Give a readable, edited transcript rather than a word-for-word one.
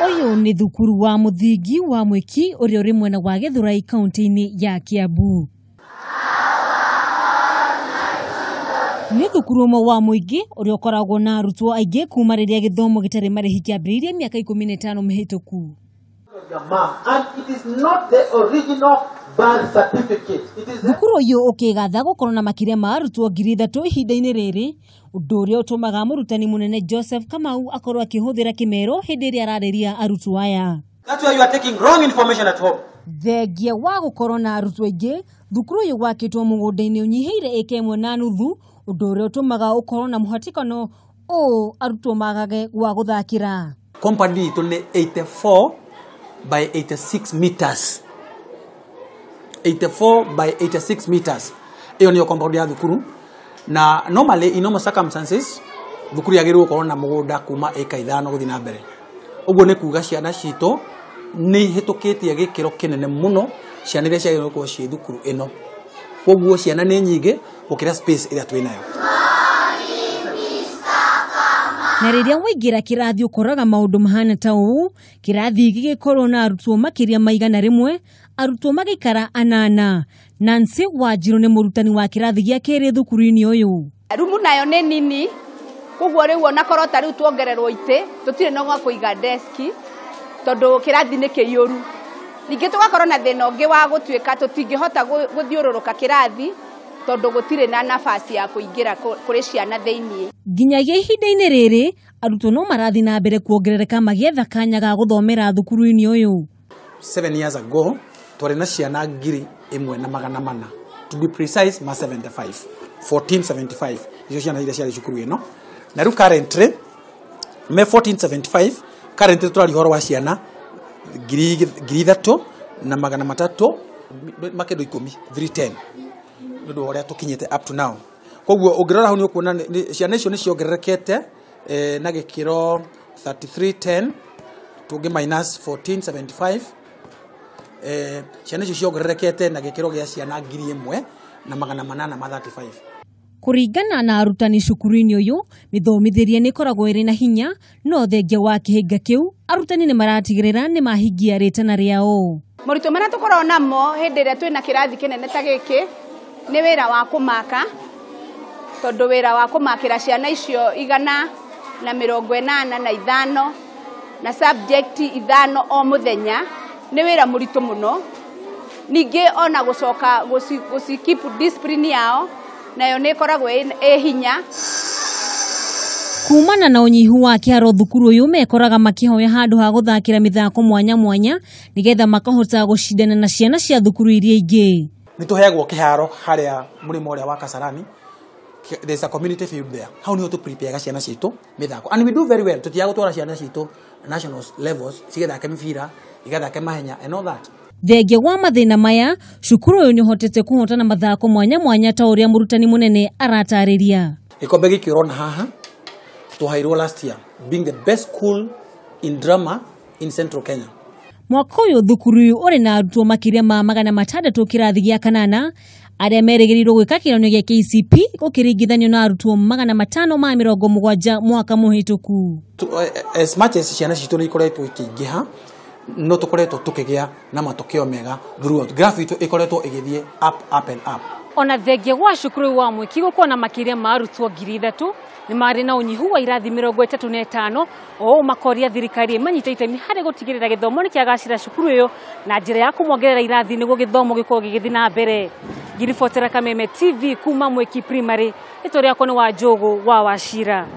Oyo ni thukuru wa muthingi wa Mwiki uria uri mwena wa Githurai kaunti-ini ya Kiambu. Ni thukuru umwe wa muingi uria ukoragwo na arutwo aingi kuma riria githomo gitari marihi kiambiririe miaka 15 mihituku. And it is not the original birth certificate. Thukuru uyu ukigatha gukorwo na makiria ma arutwo 3,000 ihinda-ini riri, undu uria utumaga murutani munene Joseph Kamau akorwo akihuthira kimero hindi iria arariria arutwo aya. That's why you are taking wrong information at home. Thengia wa gukorwo na arutwo aingi, thukuru uyu gwakitwo mugunda-ini unyihiire eka 1.5, undu uria utumaga ukorwo na muhatikano arutwo magage gwa guthakira. Compound itu ni 84 by 86 meters. 84 by 86 meters. Iyo niyo compound ya thukuru. Na normally in normal circumstances thukuru yagirwo gukorwo na mugunda kuma eka 5 guthi na mbere. Uguo ni kuga ciana cito ni hitukitie gikiro kinene muno ciana iria ciagirwo gukorwo ci thukuru ino. Koguo ciana ni nyingi gukira space iria twinayo. Na riria waingira kirathi ukoraga maundu mahana ta uu, kirathi gigikorwo na arutwo makiria maigana rimwe, arutwo magikara 8. Nancy Wanjiru ni murutani wa kirathi gia keri thukuru-ini uyu. Rumu nayo ni nini, koguo riu onakorwo ta riu tuongererwo ite, tutire no gwa kuiga deski tondu kirathi ni kiiyuru. Ningi tugakorwo na thina ungi wa gutuika tutingihota guthiururuka kirathi tondu gutire na nafasi ya kuingira kuri ciana thiini. Nginyagia ihinda-ini riri, arutwo no marathi na mbere kuongerereka magietha kanya ga guthomera thukuru-ini uyu. 7 years ago, twari na ciana 1,400. To be precise, ma 75. 1475. Icio ciana iria ciari cukuru ino. Na riu currently, me 1475, currently turari horo wa ciana 3,300 na 300 makedo 10, 310. Ndio horia tukinyete up to now. Koguo ungirora hau ni ukuona ciana icio ni ciongererekete na gikiro 3310 tugi minus 1475 ciana icio ciongererekete na gikiro gia ciana 1,835. Kuringana na arutani cukuru-ini uyu, mithomithirie ni koragwo iri na hinya, no thengia wa kihinga kiu arutani ni maratigirira ni mahingia ritana riao. Muritu mena tukorwo namo hindi iria twina kirathi kinene ta giki ni wira wa kumaka, tondu wira wa kumakira ciana icio 185 na subject 5 o muthenya ni wira muritu muno. Ningi ona gucoka keep discipline yao nayo ni koragwo hinya. Kumana na unyihu wa kiaro thukuru uyu mekoraga makihoya handu ha guthakira mithako mwanya mwanya nigetha makahota gucindana na ciana cia thukuru iria ingi. Nituheagwo kiharo haria murimo uria wa Kasarani. There's a community field there. How do you prepare ciana citu mithako? And we do very well. Tutiago twara ciana citu national levels, cigetha mibira, igatha mahenya and all that. Thengia wa mathina maya, cukuru uyu ni hotete kuhotana mathako mwanya mwanya ta uria murutani munene aratariria. Gikombe giki urona haha tuhairwo last year being the best school in drama in Central Kenya. Mwaka uyu thukuru uyu uri na arutwo makiria ma 600 kirathi gia 8 aria merigirirwo gwika kigeranio gia KCP ukiringithanio na arutwo 570 mwaka muhituku. As much as ciana citu ni ikoretwo ikiingiha, no tukoretwo tukigia na matokeo mega throughout. Graph itu ikoretwo igithie up and up. Ona thengia wa cukuru wa Mwiki gukorwo na makiria ma arutwo 3,000 ni mari na unyihu wa irathi 35 makoria thirikari imanyite itemi hari gutigirira githomo ni kiagacira cukuru iyo na njira ya kumwongerera irathi niguo githomo gikorwo gigithi na mbere. Ngiribotera Kameme TV kuma Mwiki Primary, itori yakwa ni wa Njogu wa Wachira.